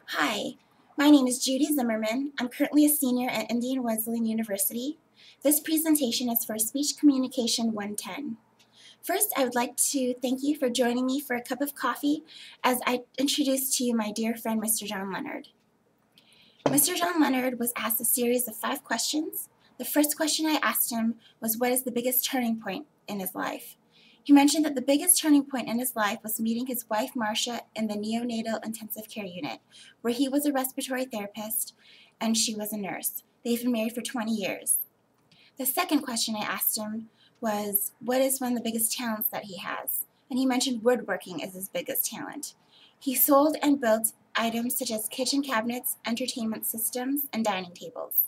Hi, my name is Judy Zimmerman. I'm currently a senior at Indiana Wesleyan University. This presentation is for Speech Communication 110. First, I would like to thank you for joining me for a cup of coffee as I introduce to you my dear friend, Mr. John Leonard. Mr. John Leonard was asked a series of 5 questions. The first question I asked him was, what is the biggest turning point in his life? He mentioned that the biggest turning point in his life was meeting his wife, Marcia, in the neonatal intensive care unit, where he was a respiratory therapist and she was a nurse. They've been married for 20 years. The second question I asked him was, what is one of the biggest talents that he has? And he mentioned woodworking as his biggest talent. He sold and built items such as kitchen cabinets, entertainment systems, and dining tables.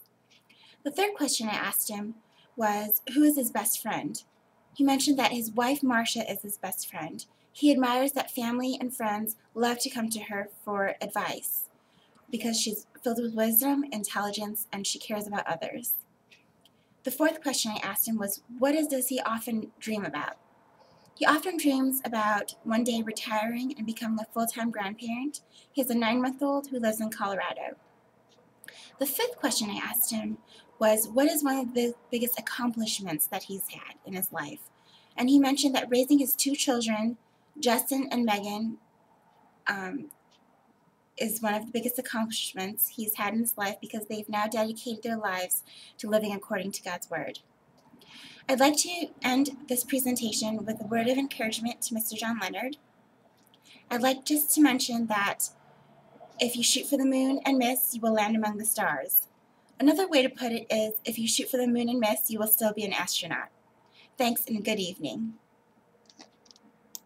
The third question I asked him was, who is his best friend? He mentioned that his wife, Marcia, is his best friend. He admires that family and friends love to come to her for advice because she's filled with wisdom, intelligence, and she cares about others. The fourth question I asked him was, what does he often dream about? He often dreams about one day retiring and becoming a full-time grandparent. He has a 9-month-old who lives in Colorado. The fifth question I asked him was, what is one of the biggest accomplishments that he's had in his life? And he mentioned that raising his 2 children, Justin and Megan, is one of the biggest accomplishments he's had in his life because they've now dedicated their lives to living according to God's Word. I'd like to end this presentation with a word of encouragement to Mr. John Leonard. I'd like just to mention that if you shoot for the moon and miss, you will land among the stars. Another way to put it is, if you shoot for the moon and miss, you will still be an astronaut. Thanks and good evening.